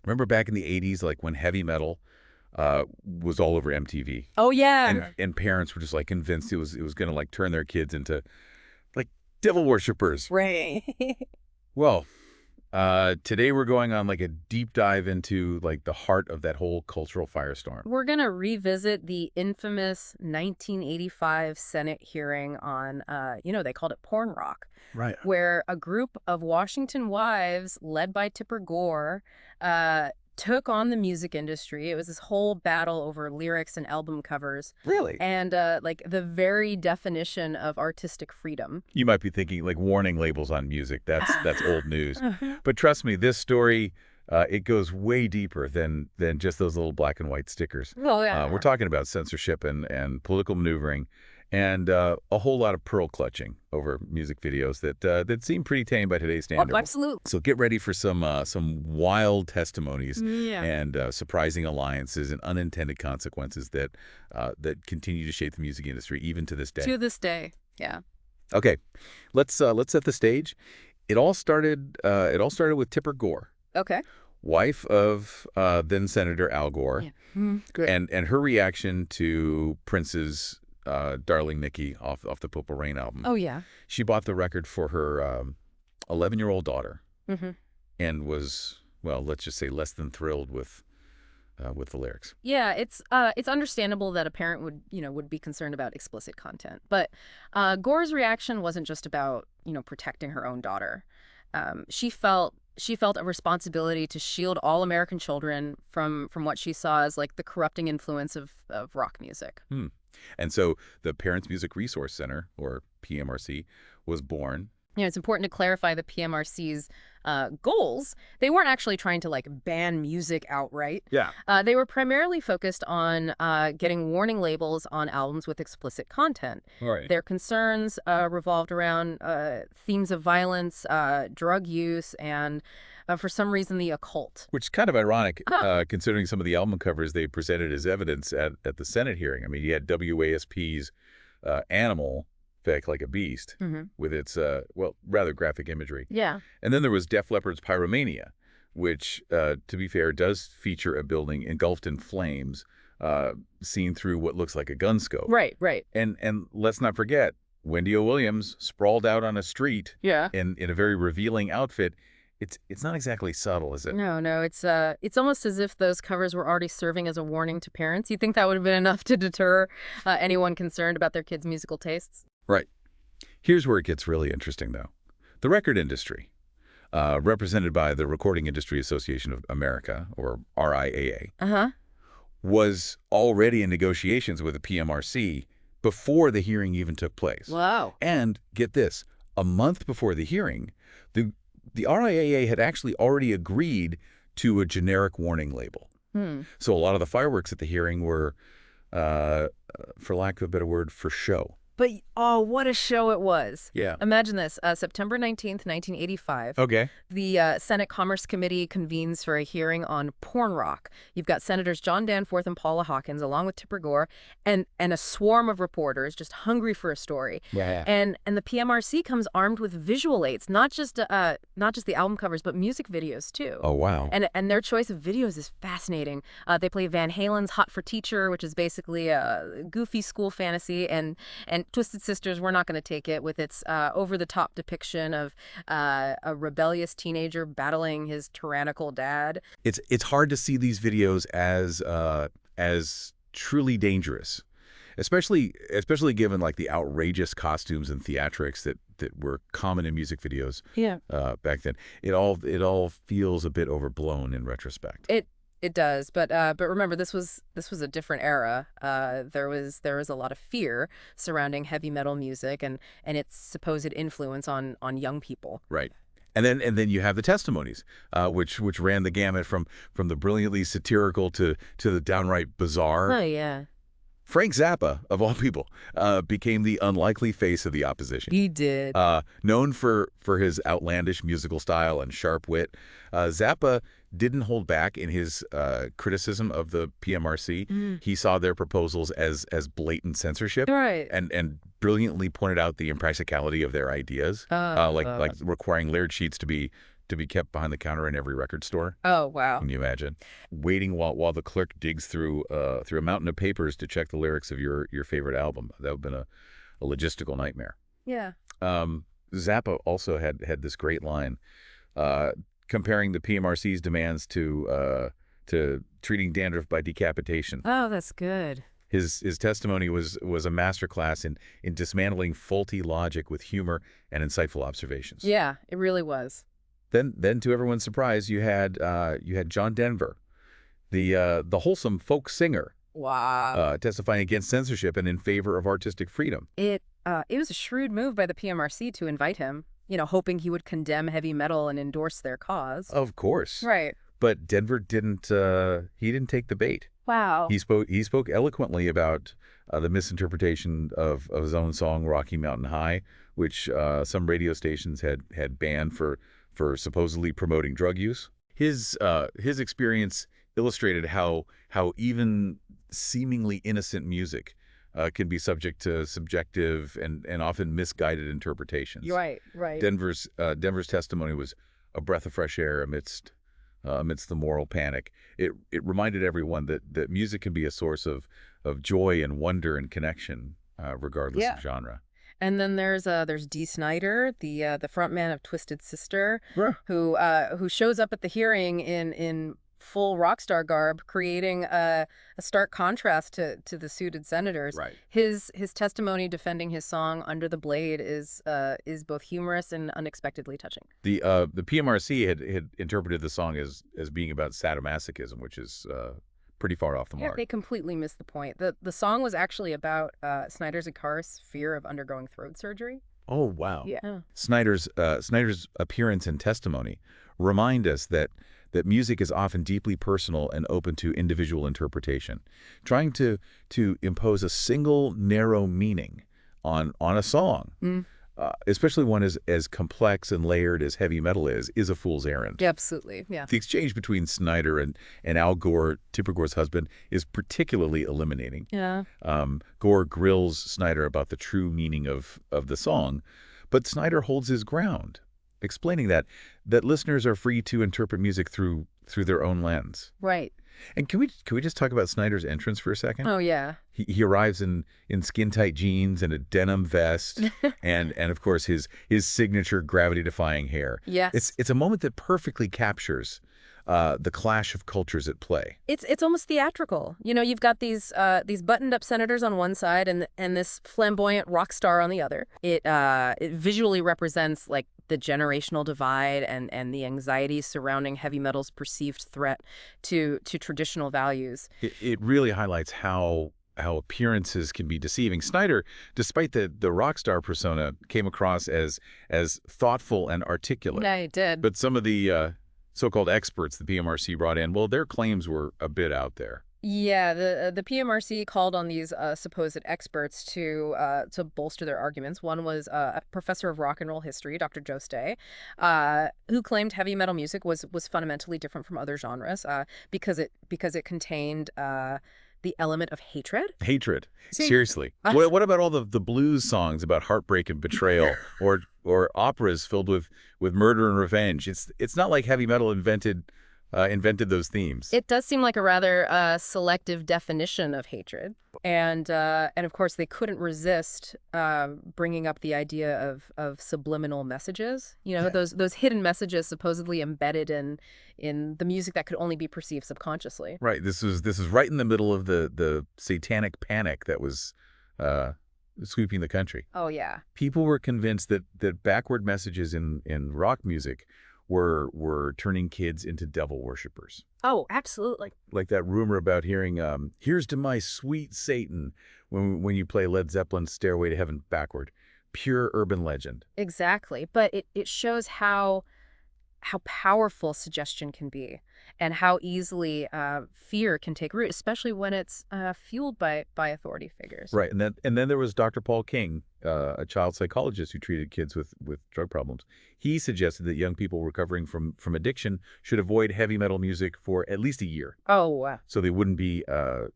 Remember back in the 80s, like when heavy metal was all over MTV, Oh, yeah. and parents were just like convinced it was going to like turn their kids into like devil worshippers. Right. Well, today we're going on like a deep dive into like the heart of that whole cultural firestorm. We're going to revisit the infamous 1985 Senate hearing on, they called it porn rock, Right. where a group of Washington wives led by Tipper Gore took on the music industry. It was this whole battle over lyrics and album covers Really? and like the very definition of artistic freedom. You might be thinking like warning labels on music. That's old news. But trust me, this story it goes way deeper than just those little black and white stickers. Well, yeah. We're talking about censorship and political maneuvering and a whole lot of pearl clutching over music videos that seem pretty tame by today's standards. Oh, absolutely. So get ready for some wild testimonies Yeah. and surprising alliances and unintended consequences that continue to shape the music industry even to this day. To this day. Yeah. Okay, let's set the stage. It all started with Tipper Gore, Okay. wife of then Senator Al Gore, Yeah. Great. and her reaction to Prince's Darling Nikki off the Purple Rain album. Oh, yeah. She bought the record for her 11-year-old daughter Mm-hmm. and was, well, let's just say less than thrilled with the lyrics. Yeah, it's understandable that a parent would be concerned about explicit content. But Gore's reaction wasn't just about, protecting her own daughter. She felt a responsibility to shield all American children from what she saw as like the corrupting influence of rock music. And so the Parents Music Resource Center, or PMRC, was born. It's important to clarify the PMRC's goals. They weren't actually trying to like ban music outright. Yeah. They were primarily focused on getting warning labels on albums with explicit content. All right. Their concerns revolved around themes of violence, drug use, and for some reason the occult. Which is kind of ironic, considering some of the album covers they presented as evidence at the Senate hearing. I mean, you had WASP's Animal, Fake Like a Beast, with its, rather graphic imagery. Yeah. And then there was Def Leppard's Pyromania, which, to be fair, does feature a building engulfed in flames, seen through what looks like a gun scope. Right, right. And let's not forget, Wendy O. Williams sprawled out on a street Yeah. in a very revealing outfit. It's not exactly subtle, is it? No, it's almost as if those covers were already serving as a warning to parents. You think that would have been enough to deter anyone concerned about their kids' musical tastes? Right. Here's where it gets really interesting, though. The record industry, represented by the Recording Industry Association of America, or RIAA, was already in negotiations with the PMRC before the hearing even took place. Wow. And get this, a month before the hearing, the RIAA had actually already agreed to a generic warning label. So a lot of the fireworks at the hearing were, for lack of a better word, for show. But, oh, what a show it was. Yeah. Imagine this, September 19th, 1985. Okay. The Senate Commerce Committee convenes for a hearing on porn rock. You've got Senators John Danforth and Paula Hawkins, along with Tipper Gore, and a swarm of reporters just hungry for a story. Yeah. And the PMRC comes armed with visual aids, not just the album covers, but music videos, too. Oh, wow. And their choice of videos is fascinating. They play Van Halen's Hot for Teacher, which is basically a goofy school fantasy, and Twisted Sisters, We're Not Gonna Take It, with its over-the-top depiction of a rebellious teenager battling his tyrannical dad. It's hard to see these videos as truly dangerous, especially given like the outrageous costumes and theatrics that were common in music videos. Yeah. Back then. It all feels a bit overblown in retrospect. It does, but remember, this was a different era. There was a lot of fear surrounding heavy metal music and its supposed influence on young people. Right. And then you have the testimonies, which ran the gamut from the brilliantly satirical to the downright bizarre. Oh yeah. Frank Zappa, of all people, became the unlikely face of the opposition. He did. Known for his outlandish musical style and sharp wit, Zappa didn't hold back in his criticism of the PMRC. He saw their proposals as blatant censorship, Right. and brilliantly pointed out the impracticality of their ideas, like requiring layered sheets to be to be kept behind the counter in every record store. Oh, wow. Can you imagine? Waiting while the clerk digs through a mountain of papers to check the lyrics of your favorite album. That would have been a logistical nightmare. Yeah. Zappa also had this great line comparing the PMRC's demands to treating dandruff by decapitation. Oh, that's good. His testimony was a masterclass in dismantling faulty logic with humor and insightful observations. Yeah, it really was. Then to everyone's surprise, you had John Denver, the wholesome folk singer, Wow. testifying against censorship and in favor of artistic freedom. It was a shrewd move by the PMRC to invite him, hoping he would condemn heavy metal and endorse their cause. Of course. Right. But Denver didn't take the bait. Wow. He spoke eloquently about the misinterpretation of his own song "Rocky Mountain High," which some radio stations had banned for supposedly promoting drug use. His experience illustrated how even seemingly innocent music can be subject to subjective and often misguided interpretations. Right. Denver's testimony was a breath of fresh air amidst the moral panic. It reminded everyone that music can be a source of joy and wonder and connection, regardless of genre. And then there's Dee Snider, the frontman of Twisted Sister, Yeah. who shows up at the hearing in full rock star garb, creating a stark contrast to the suited senators. Right. His testimony defending his song "Under the Blade" is both humorous and unexpectedly touching. The PMRC had interpreted the song as being about sadomasochism, which is pretty far off the mark. They completely missed the point. The song was actually about Snyder's guitarist's fear of undergoing throat surgery. Oh, wow. Yeah. Snyder's appearance and testimony remind us that music is often deeply personal and open to individual interpretation. Trying to impose a single narrow meaning on a song, especially one as complex and layered as heavy metal is a fool's errand. Yeah, absolutely. Yeah. The exchange between Snyder and Al Gore, Tipper Gore's husband, is particularly illuminating. Yeah. Gore grills Snyder about the true meaning of the song, but Snyder holds his ground, explaining that listeners are free to interpret music through their own lens. Right. And can we just talk about Snyder's entrance for a second? Oh, yeah. He arrives in skin-tight jeans and a denim vest, and of course his signature gravity-defying hair. Yes. It's a moment that perfectly captures the clash of cultures at play. It's almost theatrical. You've got these buttoned-up senators on one side and this flamboyant rock star on the other. It visually represents like the generational divide and the anxiety surrounding heavy metal's perceived threat to traditional values. It really highlights how appearances can be deceiving. Snyder, despite the rock star persona, came across as thoughtful and articulate. Yeah, he did. But some of the so-called experts the PMRC brought in, well, their claims were a bit out there. Yeah, the PMRC called on these supposed experts to bolster their arguments. One was a professor of rock and roll history, Dr. Joe Stay, who claimed heavy metal music was fundamentally different from other genres because it contained the element of hatred. Hatred. See, Seriously. What about all the blues songs about heartbreak and betrayal, or operas filled with murder and revenge? It's not like heavy metal invented those themes. It does seem like a rather selective definition of hatred, and of course they couldn't resist bringing up the idea of subliminal messages. Those hidden messages supposedly embedded in the music that could only be perceived subconsciously. Right. This is right in the middle of the satanic panic that was sweeping the country. Oh yeah. People were convinced that backward messages in rock music were turning kids into devil worshippers. Oh, absolutely. Like that rumor about hearing "Here's to my sweet Satan" when you play Led Zeppelin's "Stairway to Heaven" backward. Pure urban legend. Exactly. But it shows how powerful suggestion can be and how easily fear can take root, especially when it's fueled by authority figures. Right. And then there was Dr. Paul King, a child psychologist who treated kids with drug problems. He suggested that young people recovering from addiction should avoid heavy metal music for at least a year. Oh, wow. So they wouldn't be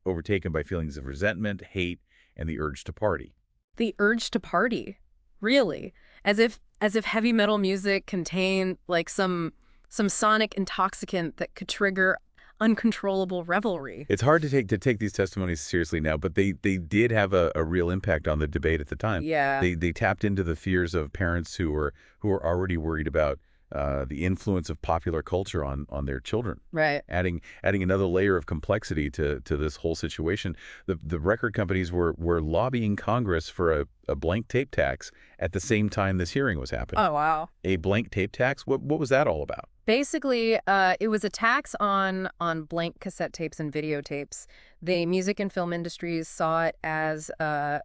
overtaken by feelings of resentment, hate, and the urge to party. The urge to party. Really? As if as if heavy metal music contained like some sonic intoxicant that could trigger uncontrollable revelry. It's hard to take these testimonies seriously now, but they did have a real impact on the debate at the time. Yeah. They tapped into the fears of parents who were already worried about the influence of popular culture on their children. Right. Adding another layer of complexity to this whole situation. The record companies were lobbying Congress for a blank tape tax at the same time this hearing was happening. Oh, wow. A blank tape tax? What was that all about? Basically, it was a tax on blank cassette tapes and videotapes. The music and film industries saw it as a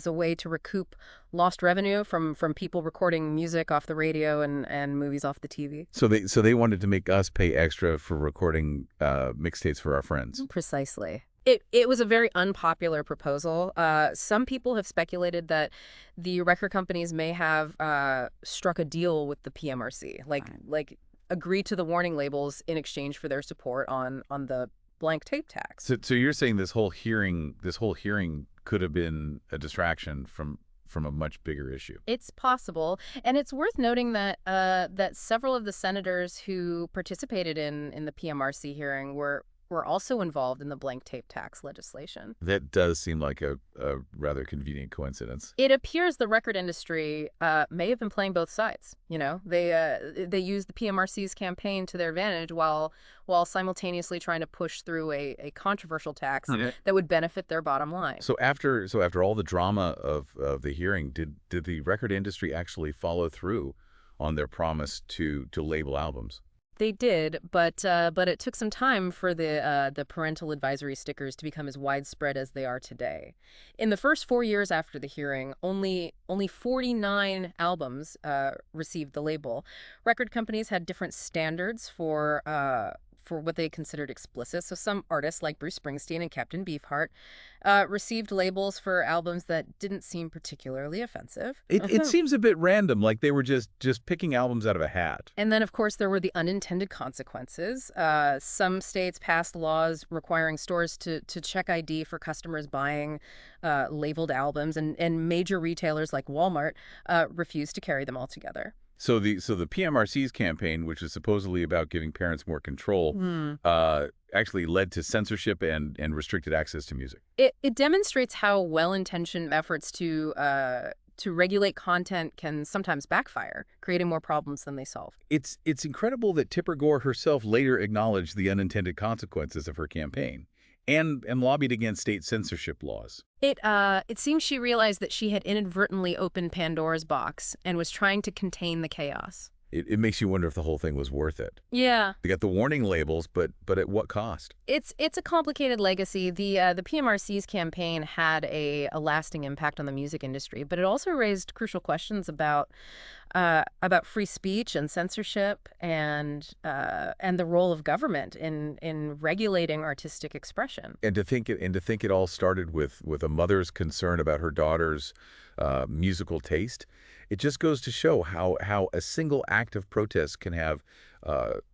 way to recoup lost revenue from people recording music off the radio and movies off the TV. So they wanted to make us pay extra for recording mixtapes for our friends. Precisely. It was a very unpopular proposal. Some people have speculated that the record companies may have struck a deal with the PMRC, like agree to the warning labels in exchange for their support on the blank tape tax. So you're saying this whole hearing could have been a distraction from a much bigger issue. It's possible, and it's worth noting that that several of the senators who participated in the PMRC hearing were also involved in the blank tape tax legislation. That does seem like a rather convenient coincidence. It appears the record industry may have been playing both sides. You know, they used the PMRC's campaign to their advantage while simultaneously trying to push through a controversial tax that would benefit their bottom line. So after all the drama of the hearing, did the record industry actually follow through on their promise to label albums? They did, but it took some time for the parental advisory stickers to become as widespread as they are today. In the first 4 years after the hearing, only 49 albums received the label. Record companies had different standards for what they considered explicit. So some artists like Bruce Springsteen and Captain Beefheart received labels for albums that didn't seem particularly offensive. It seems a bit random, like they were just picking albums out of a hat. And then, of course, there were the unintended consequences. Some states passed laws requiring stores to check ID for customers buying labeled albums, and major retailers like Walmart refused to carry them all together. So the PMRC's campaign, which is supposedly about giving parents more control, actually led to censorship and restricted access to music. It demonstrates how well-intentioned efforts to regulate content can sometimes backfire, creating more problems than they solve. It's incredible that Tipper Gore herself later acknowledged the unintended consequences of her campaign and lobbied against state censorship laws. It seems she realized that she had inadvertently opened Pandora's box and was trying to contain the chaos. It makes you wonder if the whole thing was worth it. Yeah. They got the warning labels, but at what cost? It's a complicated legacy. The PMRC's campaign had a lasting impact on the music industry, but it also raised crucial questions about free speech and censorship and the role of government in regulating artistic expression. And to think it all started with a mother's concern about her daughter's musical taste. It just goes to show how a single act of protest can have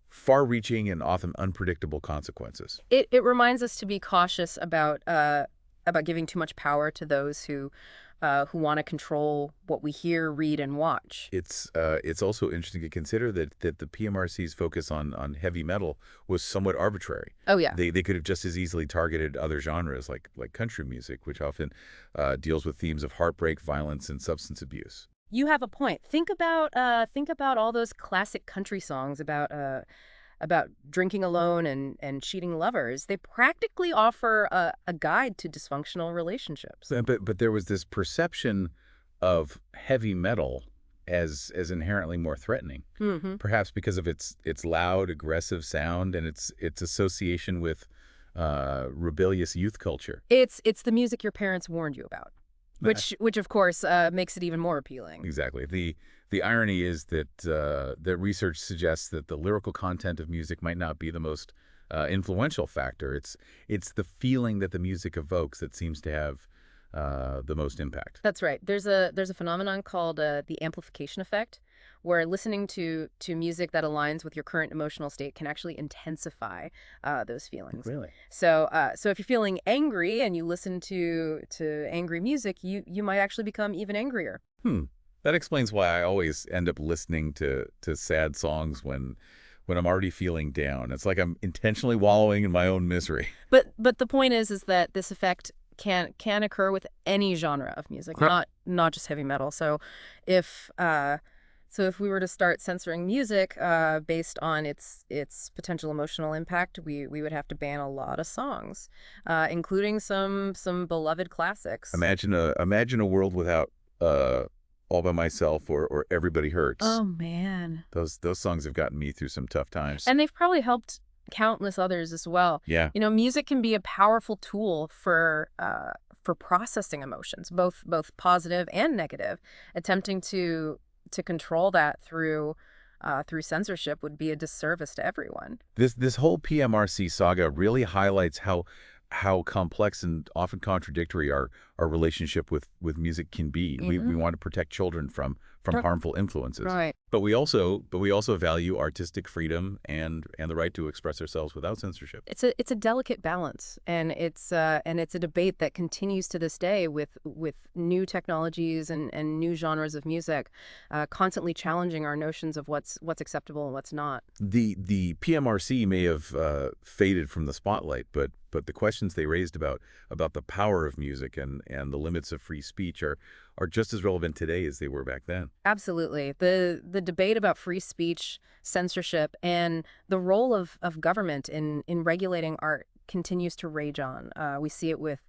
far-reaching and often unpredictable consequences. It reminds us to be cautious about giving too much power to those who want to control what we hear, read, and watch. It's also interesting to consider that the PMRC's focus on heavy metal was somewhat arbitrary. Oh yeah, they could have just as easily targeted other genres like country music, which often deals with themes of heartbreak, violence, and substance abuse. You have a point. Think about all those classic country songs about drinking alone and cheating lovers. They practically offer a guide to dysfunctional relationships. But there was this perception of heavy metal as inherently more threatening, perhaps because of its loud, aggressive sound and its association with rebellious youth culture. It's the music your parents warned you about. Which of course makes it even more appealing. Exactly. The irony is that that research suggests that the lyrical content of music might not be the most influential factor. It's the feeling that the music evokes that seems to have the most impact. That's right. There's a phenomenon called the amplification effect, where listening to music that aligns with your current emotional state can actually intensify those feelings. Really? So if you're feeling angry and you listen to angry music, you might actually become even angrier. That explains why I always end up listening to sad songs when I'm already feeling down. It's like I'm intentionally wallowing in my own misery. But the point is that this effect can occur with any genre of music, not just heavy metal. If if we were to start censoring music based on its potential emotional impact, we would have to ban a lot of songs, including some beloved classics. Imagine a world without uh, All by Myself or Everybody Hurts. Oh man. Those songs have gotten me through some tough times. And they've probably helped countless others as well. Yeah. You know, music can be a powerful tool for processing emotions, both positive and negative. Attempting to control that through censorship would be a disservice to everyone. This whole PMRC saga really highlights how complex and often contradictory our relationship with music can be. We want to protect children from harmful influences. Right. But we also value artistic freedom and the right to express ourselves without censorship. It's a delicate balance, and it's a debate that continues to this day with new technologies and new genres of music, constantly challenging our notions of what's acceptable and what's not. The PMRC may have faded from the spotlight, but the questions they raised about the power of music and the limits of free speech are just as relevant today as they were back then. Absolutely. The debate about free speech, censorship, and the role of government in regulating art continues to rage on. We see it with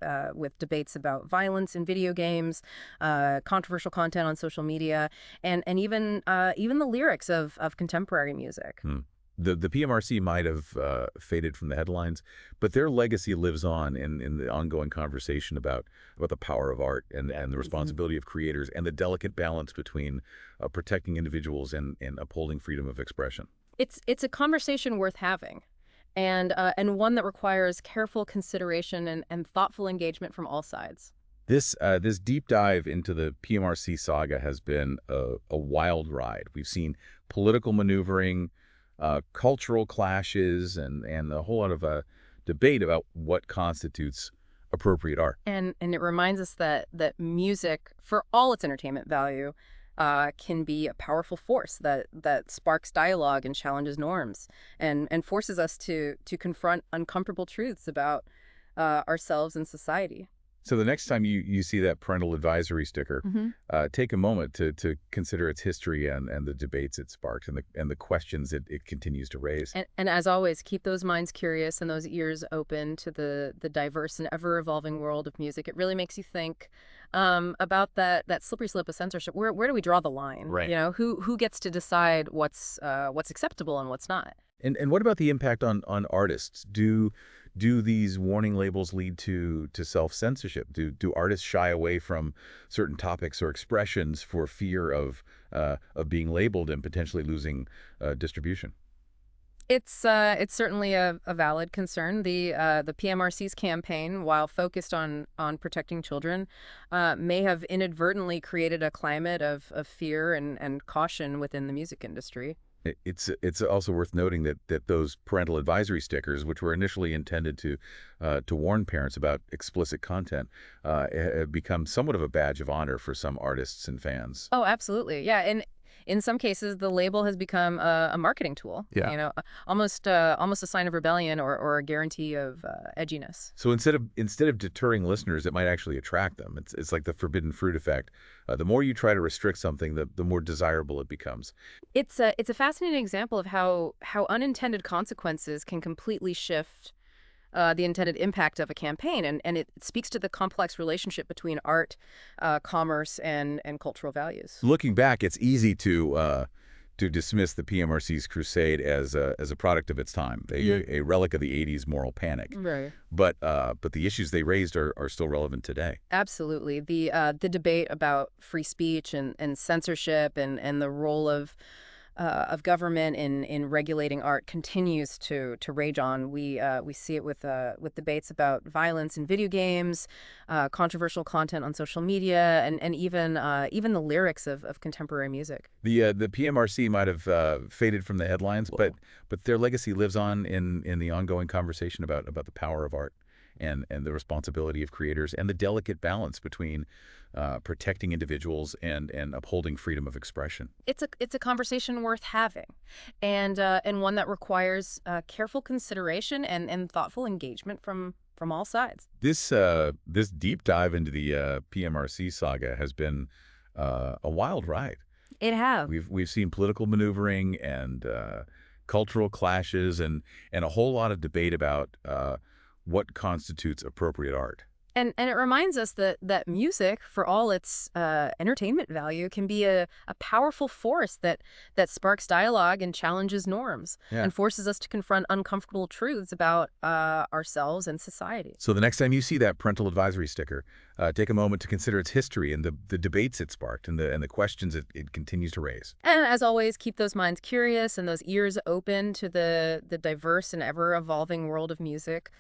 debates about violence in video games, controversial content on social media, and even the lyrics of contemporary music. The PMRC might have faded from the headlines, but their legacy lives on in the ongoing conversation about the power of art and the responsibility of creators and the delicate balance between protecting individuals and upholding freedom of expression. It's a conversation worth having, and one that requires careful consideration and thoughtful engagement from all sides. This deep dive into the PMRC saga has been a wild ride. We've seen political maneuvering, cultural clashes, and a whole lot of debate about what constitutes appropriate art. And it reminds us that music, for all its entertainment value, can be a powerful force that sparks dialogue and challenges norms, and forces us to confront uncomfortable truths about ourselves and society. So the next time you see that parental advisory sticker, take a moment to consider its history and the debates it sparked and the questions it continues to raise. And as always, keep those minds curious and those ears open to the diverse and ever-evolving world of music. It really makes you think about that slippery slope of censorship. Where do we draw the line? Right. You know, who gets to decide what's acceptable and what's not? And what about the impact on artists? Do these warning labels lead to self-censorship? Do artists shy away from certain topics or expressions for fear of being labeled and potentially losing distribution? It's certainly a valid concern. The PMRC's campaign, while focused on protecting children, may have inadvertently created a climate of fear and caution within the music industry. It's also worth noting that those parental advisory stickers, which were initially intended to warn parents about explicit content, have become somewhat of a badge of honor for some artists and fans. Oh, absolutely. Yeah, and in some cases, the label has become a marketing tool. Yeah. You know, almost a sign of rebellion or a guarantee of edginess. So instead of deterring listeners, it might actually attract them. It's like the forbidden fruit effect. The more you try to restrict something, the more desirable it becomes. It's a fascinating example of how unintended consequences can completely shift the intended impact of a campaign, and it speaks to the complex relationship between art, commerce, and cultural values. Looking back, it's easy to dismiss the PMRC's crusade as a product of its time, a relic of the '80s moral panic. Right. But the issues they raised are still relevant today. Absolutely. The debate about free speech and censorship and the role of government in regulating art continues to rage on. We see it with debates about violence in video games, controversial content on social media, and even the lyrics of contemporary music. The PMRC might have faded from the headlines, but their legacy lives on in the ongoing conversation about the power of art. and the responsibility of creators and the delicate balance between protecting individuals and upholding freedom of expression. It's a conversation worth having, and one that requires careful consideration and thoughtful engagement from all sides. This deep dive into the PMRC saga has been a wild ride. It have. We've seen political maneuvering and cultural clashes and a whole lot of debate about what constitutes appropriate art. And it reminds us that music, for all its entertainment value, can be a powerful force that sparks dialogue and challenges norms Yeah. and forces us to confront uncomfortable truths about ourselves and society. So the next time you see that parental advisory sticker, take a moment to consider its history and the debates it sparked and the questions it continues to raise. And as always, keep those minds curious and those ears open to the diverse and ever-evolving world of music.